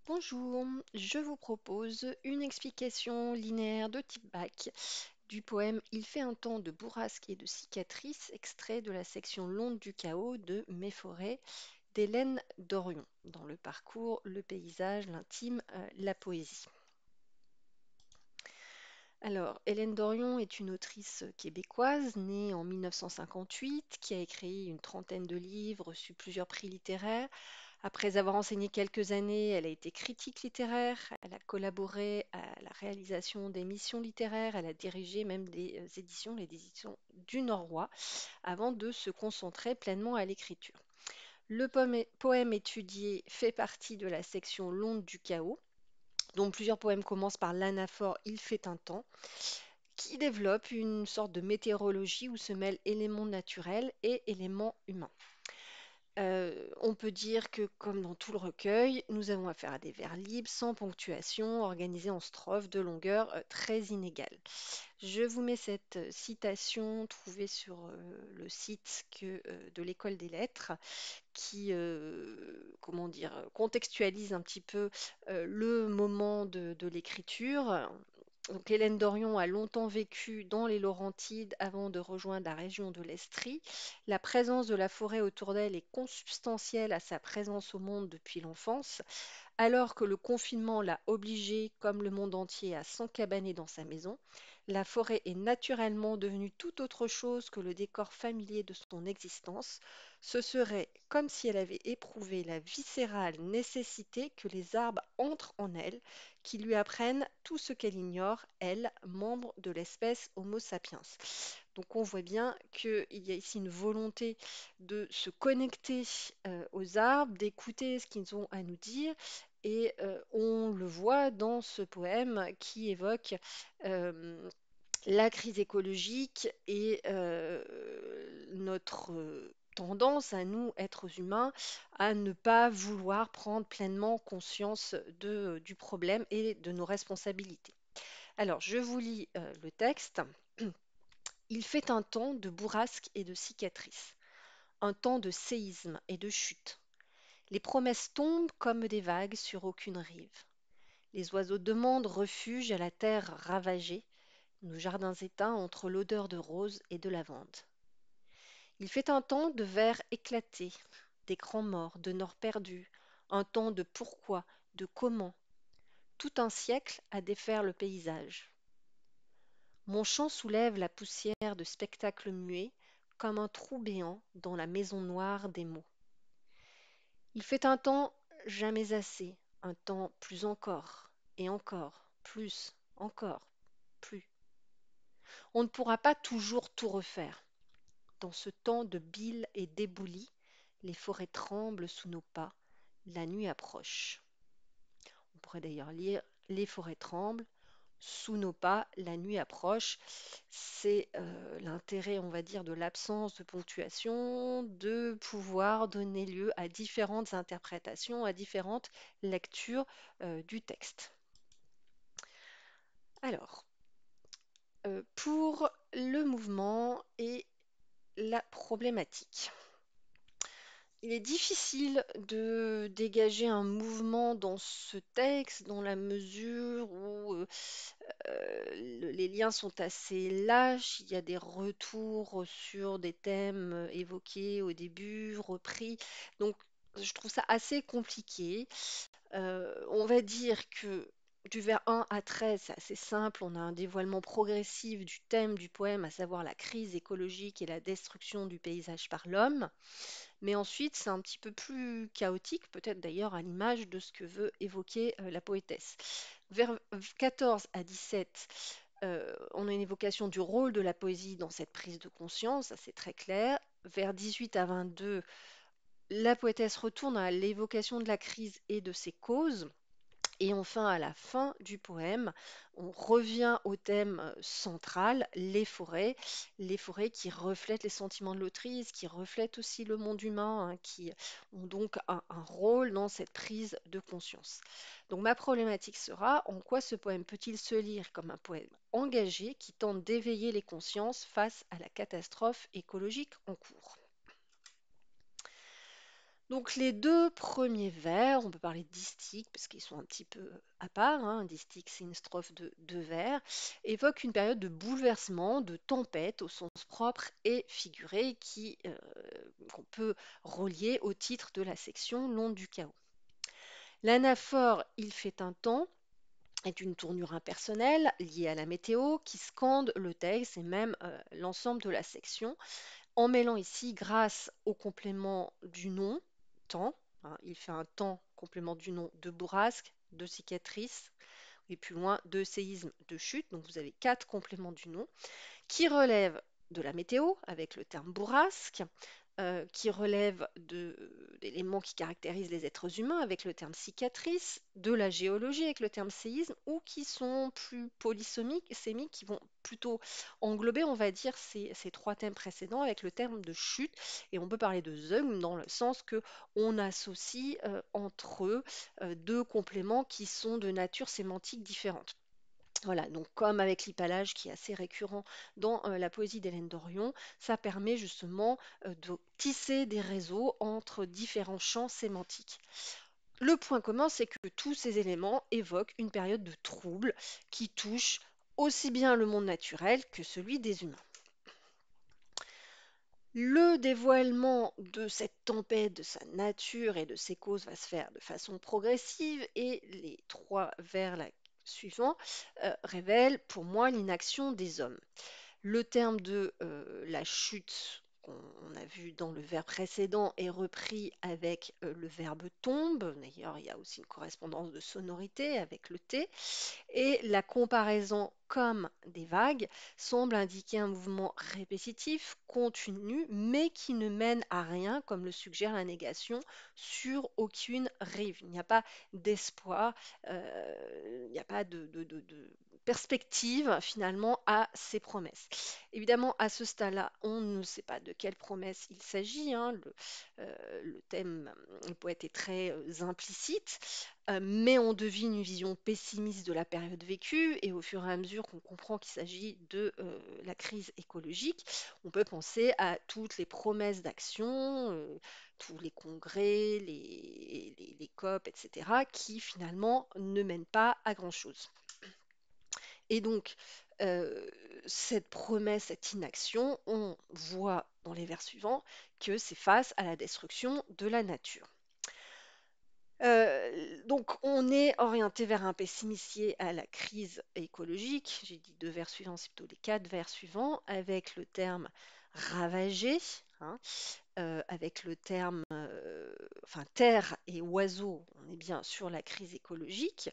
Bonjour, je vous propose une explication linéaire de type bac du poème Il fait un temps de bourrasque et de cicatrices, extrait de la section L'onde du chaos de Mes forêts d'Hélène Dorion, dans le parcours, le paysage, l'intime, la poésie. Alors, Hélène Dorion est une autrice québécoise née en 1958 qui a écrit une trentaine de livres, reçu plusieurs prix littéraires. Après avoir enseigné quelques années, elle a été critique littéraire, elle a collaboré à la réalisation d'émissions littéraires, elle a dirigé même des éditions, les éditions du Norrois, avant de se concentrer pleinement à l'écriture. Le poème étudié fait partie de la section L'onde du chaos, dont plusieurs poèmes commencent par l'anaphore Il fait un temps, qui développe une sorte de météorologie où se mêlent éléments naturels et éléments humains. On peut dire que, comme dans tout le recueil, nous avons affaire à des vers libres, sans ponctuation, organisés en strophes de longueur très inégale. Je vous mets cette citation trouvée sur le site de l'École des Lettres, qui, comment dire, contextualise un petit peu le moment de l'écriture. Donc, Hélène Dorion a longtemps vécu dans les Laurentides avant de rejoindre la région de l'Estrie. La présence de la forêt autour d'elle est consubstantielle à sa présence au monde depuis l'enfance. Alors que le confinement l'a obligée, comme le monde entier, à s'encabaner dans sa maison, la forêt est naturellement devenue tout autre chose que le décor familier de son existence. Ce serait comme si elle avait éprouvé la viscérale nécessité que les arbres entrent en elle, qui lui apprennent tout ce qu'elle ignore, elle, membre de l'espèce Homo sapiens. Donc on voit bien qu'il y a ici une volonté de se connecter aux arbres, d'écouter ce qu'ils ont à nous dire, et on le voit dans ce poème qui évoque euh, la crise écologique et notre tendance à nous, êtres humains, à ne pas vouloir prendre pleinement conscience du problème et de nos responsabilités. Alors, je vous lis le texte. Il fait un temps de bourrasque et de cicatrices, un temps de séisme et de chute. Les promesses tombent comme des vagues sur aucune rive. Les oiseaux demandent refuge à la terre ravagée, nos jardins éteints entre l'odeur de rose et de lavande. Il fait un temps de vers éclatés, d'écrans morts, de nord perdu, un temps de pourquoi, de comment, tout un siècle à défaire le paysage. Mon chant soulève la poussière de spectacles muets, comme un trou béant dans la maison noire des mots. Il fait un temps jamais assez, un temps plus encore, et encore, plus, encore, plus. On ne pourra pas toujours tout refaire. Dans ce temps de bile et d'éboulis, les forêts tremblent sous nos pas, la nuit approche. On pourrait d'ailleurs lire Les forêts tremblent, sous nos pas, la nuit approche. C'est l'intérêt, on va dire, de l'absence de ponctuation, de pouvoir donner lieu à différentes interprétations, à différentes lectures du texte. Alors, pour le mouvement et la problématique. Il est difficile de dégager un mouvement dans ce texte, dans la mesure où les liens sont assez lâches, il y a des retours sur des thèmes évoqués au début, repris. Donc, je trouve ça assez compliqué. On va dire que du vers 1 à 13, c'est assez simple. On a un dévoilement progressif du thème du poème, à savoir la crise écologique et la destruction du paysage par l'homme. Mais ensuite, c'est un petit peu plus chaotique, peut-être d'ailleurs à l'image de ce que veut évoquer la poétesse. Vers 14 à 17, on a une évocation du rôle de la poésie dans cette prise de conscience, ça c'est très clair. Vers 18 à 22, la poétesse retourne à l'évocation de la crise et de ses causes. Et enfin, à la fin du poème, on revient au thème central, les forêts qui reflètent les sentiments de l'autrice, qui reflètent aussi le monde humain, hein, qui ont donc un rôle dans cette prise de conscience. Donc ma problématique sera, en quoi ce poème peut-il se lire comme un poème engagé qui tente d'éveiller les consciences face à la catastrophe écologique en cours? Donc les deux premiers vers, on peut parler de distiques parce qu'ils sont un petit peu à part, hein. Un distique, c'est une strophe de deux vers, évoquent une période de bouleversement, de tempête au sens propre et figuré qu'on peut relier au titre de la section L'onde du chaos. L'anaphore Il fait un temps est une tournure impersonnelle liée à la météo qui scande le texte et même l'ensemble de la section en mêlant ici, grâce au complément du nom, temps, hein, il fait un temps, complément du nom de bourrasque, de cicatrice, et plus loin, de séisme, de chute. Donc vous avez quatre compléments du nom qui relèvent de la météo avec le terme bourrasque, qui relèvent d'éléments qui caractérisent les êtres humains avec le terme cicatrice, de la géologie avec le terme séisme, ou qui sont plus polysémiques, qui vont plutôt englober, on va dire, ces trois thèmes précédents avec le terme de chute. Et on peut parler de zeugm dans le sens que on associe entre eux deux compléments qui sont de nature sémantique différente. Voilà, donc comme avec l'hypallage qui est assez récurrent dans la poésie d'Hélène Dorion, ça permet justement de tisser des réseaux entre différents champs sémantiques. Le point commun, c'est que tous ces éléments évoquent une période de trouble qui touche aussi bien le monde naturel que celui des humains. Le dévoilement de cette tempête, de sa nature et de ses causes va se faire de façon progressive et les trois vers suivants révèlent pour moi l'inaction des hommes. Le terme de la chute qu'on a vu dans le verbe précédent est repris avec le verbe tombe. D'ailleurs, il y a aussi une correspondance de sonorité avec le T. Et la comparaison comme des vagues semble indiquer un mouvement répétitif, continu, mais qui ne mène à rien, comme le suggère la négation, sur aucune rive. Il n'y a pas d'espoir, il n'y a pas de perspective finalement à ces promesses. Évidemment, à ce stade-là, on ne sait pas de quelle promesse il s'agit, hein. Le thème, le poète est très implicite, mais on devine une vision pessimiste de la période vécue et au fur et à mesure qu'on comprend qu'il s'agit de la crise écologique, on peut penser à toutes les promesses d'action, tous les congrès, les COP, etc., qui finalement ne mènent pas à grand-chose. Et donc, euh, cette promesse, cette inaction, on voit dans les vers suivants que c'est face à la destruction de la nature. Donc, on est orienté vers un pessimisme lié à la crise écologique. J'ai dit deux vers suivants, c'est plutôt les quatre vers suivants, avec le terme ravagé, hein, avec le terme, enfin terre et oiseau, on est bien sur la crise écologique.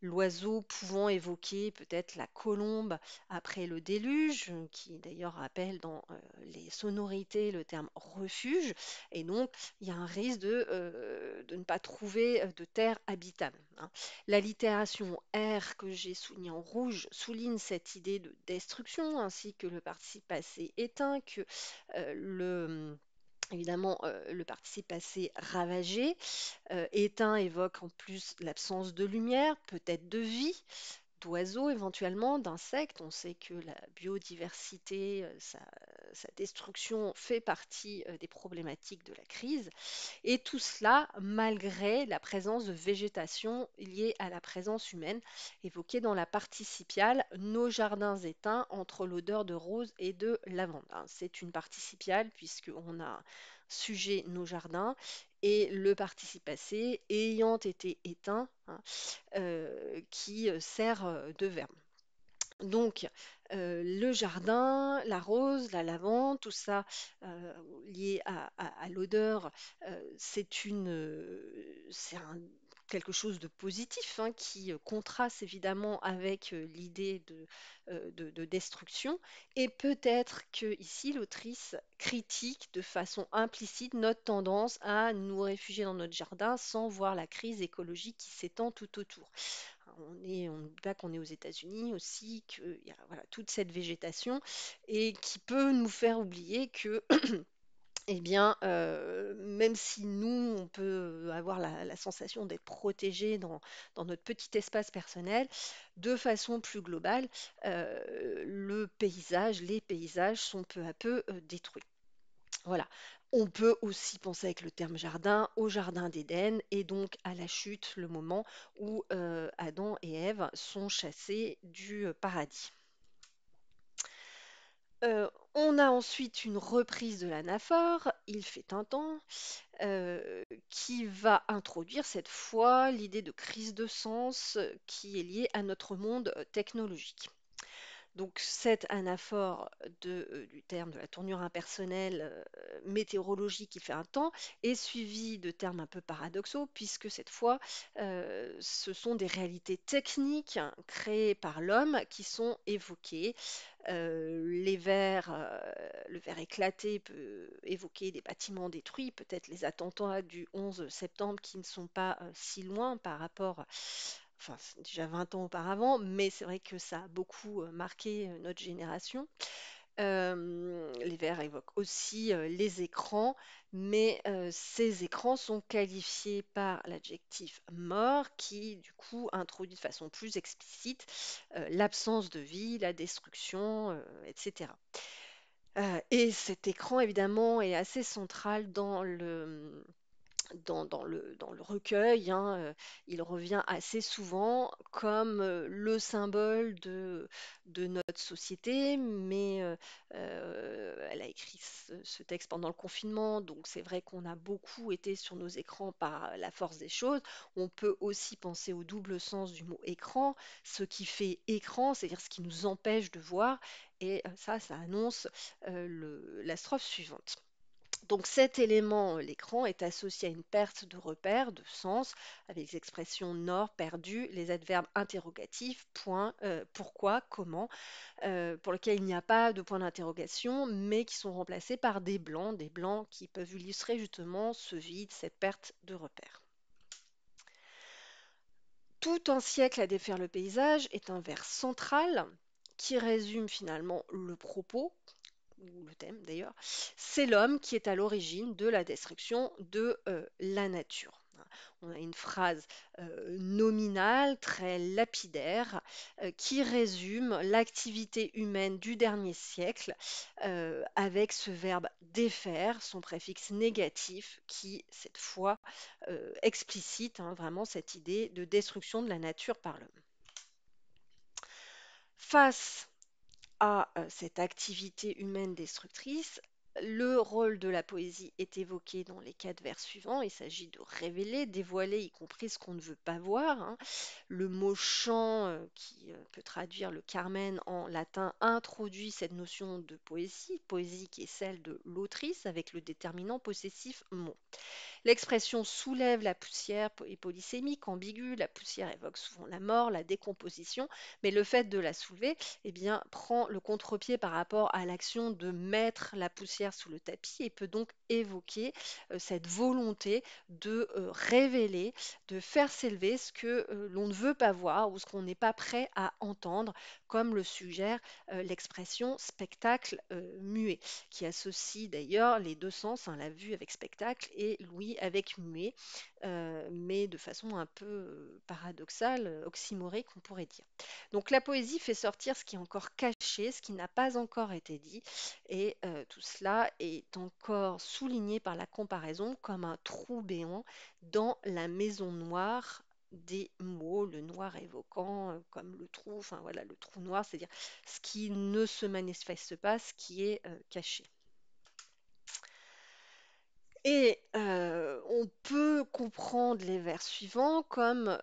L'oiseau pouvant évoquer peut-être la colombe après le déluge, qui d'ailleurs rappelle dans les sonorités le terme refuge. Et donc, il y a un risque de ne pas trouver de terre habitable, hein. L'allitération R que j'ai soulignée en rouge souligne cette idée de destruction ainsi que le participe passé éteint, que le évidemment, le participe passé ravagé, éteint évoque en plus l'absence de lumière, peut-être de vie, d'oiseaux éventuellement, d'insectes. On sait que la biodiversité, sa destruction fait partie des problématiques de la crise. Et tout cela malgré la présence de végétation liée à la présence humaine, évoquée dans la participiale nos jardins éteints entre l'odeur de rose et de lavande. Hein. C'est une participiale puisqu'on a sujet nos jardins et le participe passé ayant été éteint, hein, qui sert de verbe. Donc, le jardin, la rose, la lavande, tout ça euh, lié à l'odeur, quelque chose de positif, hein, qui contraste évidemment avec l'idée de destruction. Et peut-être que ici, l'autrice critique de façon implicite notre tendance à nous réfugier dans notre jardin sans voir la crise écologique qui s'étend tout autour. On n'oublie pas qu'on est aux États-Unis aussi, qu'il y a voilà, toute cette végétation et qui peut nous faire oublier que, eh bien, même si nous, on peut avoir la sensation d'être protégé dans notre petit espace personnel, de façon plus globale, les paysages sont peu à peu détruits. Voilà. On peut aussi penser avec le terme jardin au jardin d'Éden et donc à la chute, le moment où Adam et Ève sont chassés du paradis. On a ensuite une reprise de l'anaphore, Il fait un temps, qui va introduire cette fois l'idée de crise de sens qui est liée à notre monde technologique. Donc cette anaphore du terme de la tournure impersonnelle météorologique qui fait un temps est suivie de termes un peu paradoxaux puisque cette fois ce sont des réalités techniques créées par l'homme qui sont évoquées. Le verre éclaté peut évoquer des bâtiments détruits, peut-être les attentats du 11 septembre qui ne sont pas si loin par rapport, enfin c'est déjà 20 ans auparavant, mais c'est vrai que ça a beaucoup marqué notre génération. Les verts évoquent aussi les écrans, mais ces écrans sont qualifiés par l'adjectif mort qui, du coup, introduit de façon plus explicite l'absence de vie, la destruction, etc. Et cet écran, évidemment, est assez central dans le recueil, hein, il revient assez souvent comme le symbole de notre société, mais elle a écrit ce texte pendant le confinement, donc c'est vrai qu'on a beaucoup été sur nos écrans par la force des choses. On peut aussi penser au double sens du mot écran, ce qui fait écran, c'est-à-dire ce qui nous empêche de voir, et ça annonce la strophe suivante. Donc cet élément, l'écran, est associé à une perte de repère, de sens, avec les expressions nord, perdu, les adverbes interrogatifs, point, pourquoi, comment, pour lesquels il n'y a pas de point d'interrogation, mais qui sont remplacés par des blancs qui peuvent illustrer justement ce vide, cette perte de repère. Tout un siècle à défaire le paysage est un vers central qui résume finalement le propos ou le thème d'ailleurs, c'est l'homme qui est à l'origine de la destruction de la nature. On a une phrase nominale, très lapidaire, qui résume l'activité humaine du dernier siècle avec ce verbe défaire, son préfixe négatif, qui cette fois explicite vraiment cette idée de destruction de la nature par l'homme. Face à cette activité humaine destructrice, le rôle de la poésie est évoqué dans les quatre vers suivants. Il s'agit de révéler, dévoiler, y compris ce qu'on ne veut pas voir, hein. Le mot chant, qui peut traduire le Carmen en latin, introduit cette notion de poésie, poésie qui est celle de l'autrice avec le déterminant possessif mon. L'expression soulève la poussière est polysémique, ambiguë. La poussière évoque souvent la mort, la décomposition, mais le fait de la soulever, eh bien, prend le contre-pied par rapport à l'action de mettre la poussière sous le tapis et peut donc évoquer cette volonté de révéler, de faire s'élever ce que l'on ne veut pas voir ou ce qu'on n'est pas prêt à entendre, comme le suggère l'expression spectacle muet, qui associe d'ailleurs les deux sens, hein, la vue avec spectacle et l'ouïe avec muet, mais de façon un peu paradoxale, oxymorique, on pourrait dire. Donc la poésie fait sortir ce qui est encore caché, ce qui n'a pas encore été dit, et tout cela est encore souligné par la comparaison comme un trou béant dans la maison noire des mots, le noir évoquant comme le trou, enfin voilà, le trou noir, c'est-à-dire ce qui ne se manifeste pas, ce qui est caché. Et on peut comprendre les vers suivants comme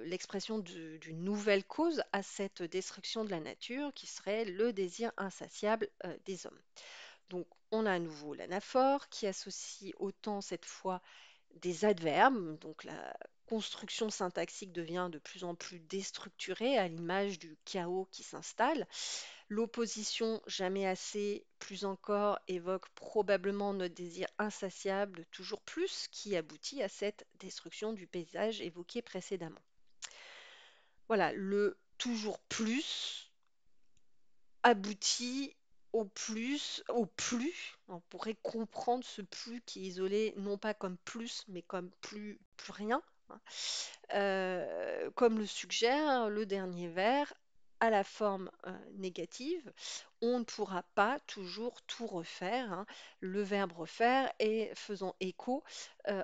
l'expression d'une nouvelle cause à cette destruction de la nature, qui serait le désir insatiable des hommes. Donc on a à nouveau l'anaphore qui associe autant cette fois des adverbes, donc la construction syntaxique devient de plus en plus déstructurée à l'image du chaos qui s'installe. L'opposition jamais assez, plus encore, évoque probablement notre désir insatiable de toujours plus qui aboutit à cette destruction du paysage évoqué précédemment. Voilà, le toujours plus aboutit au plus, au plus. On pourrait comprendre ce plus qui est isolé non pas comme plus, mais comme plus rien, hein. Comme le suggère le dernier vers, à la forme négative, on ne pourra pas toujours tout refaire, hein. Le verbe refaire est faisant écho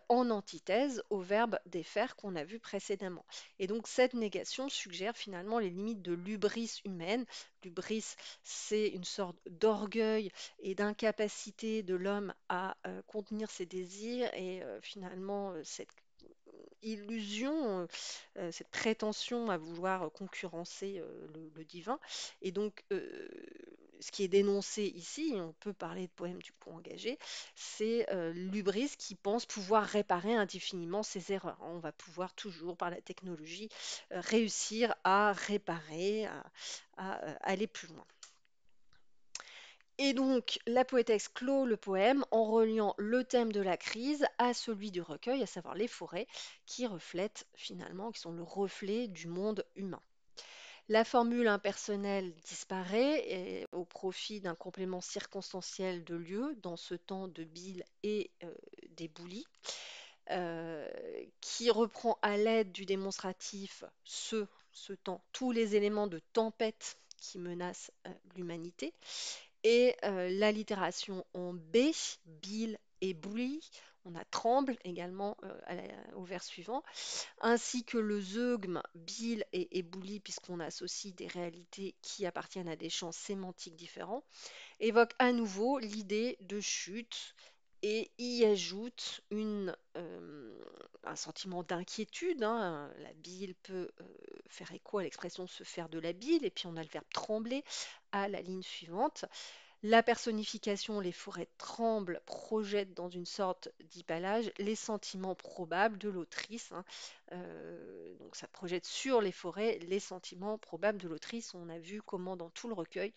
en antithèse au verbe défaire qu'on a vu précédemment. Et donc cette négation suggère finalement les limites de l'hubris humaine. L'hubris, c'est une sorte d'orgueil et d'incapacité de l'homme à contenir ses désirs et finalement cette illusion, cette prétention à vouloir concurrencer le divin. Et donc, ce qui est dénoncé ici, et on peut parler de poème du coup engagé, c'est l'hubris qui pense pouvoir réparer indéfiniment ses erreurs. On va pouvoir toujours, par la technologie, réussir à réparer, à aller plus loin. Et donc, la poétesse clôt le poème en reliant le thème de la crise à celui du recueil, à savoir les forêts, qui reflètent finalement, qui sont le reflet du monde humain. La formule impersonnelle disparaît au profit d'un complément circonstanciel de lieu dans ce temps de bile et d'éboulis, euh, qui reprend à l'aide du démonstratif ce temps, tous les éléments de tempête qui menacent l'humanité et l'allitération en B, Bill et Bully, on a tremble également au vers suivant, ainsi que le zeugme, Bill et Bully, puisqu'on associe des réalités qui appartiennent à des champs sémantiques différents, évoque à nouveau l'idée de chute et y ajoute un sentiment d'inquiétude, hein. La bile peut faire écho à l'expression se faire de la bile, et puis on a le verbe trembler à la ligne suivante. La personnification, les forêts tremblent, projette dans une sorte d'hypallage les sentiments probables de l'autrice, hein. Donc ça projette sur les forêts les sentiments probables de l'autrice. On a vu comment dans tout le recueil,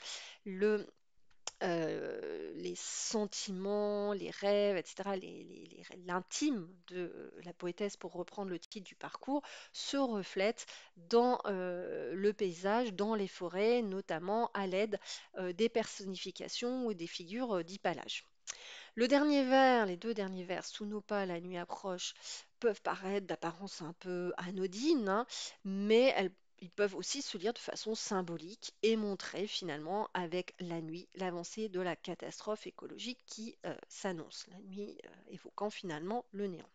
les sentiments, les rêves, etc., l'intime de la poétesse, pour reprendre le titre du parcours, se reflète dans le paysage, dans les forêts, notamment à l'aide des personnifications ou des figures d'hypallage. Le dernier vers, les deux derniers vers, sous nos pas, la nuit approche, peuvent paraître d'apparence un peu anodines, hein, mais ils peuvent aussi se lire de façon symbolique et montrer finalement avec la nuit l'avancée de la catastrophe écologique qui s'annonce, la nuit évoquant finalement le néant.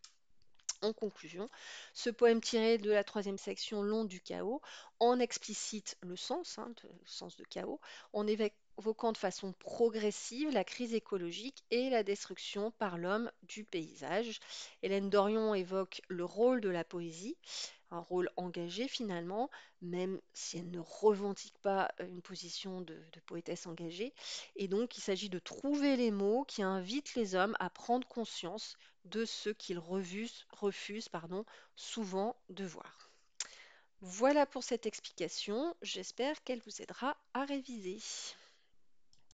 En conclusion, ce poème tiré de la troisième section Long du chaos en explicite le sens, hein, le sens de chaos, en évoquant de façon progressive la crise écologique et la destruction par l'homme du paysage. Hélène Dorion évoque le rôle de la poésie, un rôle engagé finalement, même si elle ne revendique pas une position de poétesse engagée. Et donc, il s'agit de trouver les mots qui invitent les hommes à prendre conscience de ce qu'ils refusent souvent de voir. Voilà pour cette explication, j'espère qu'elle vous aidera à réviser.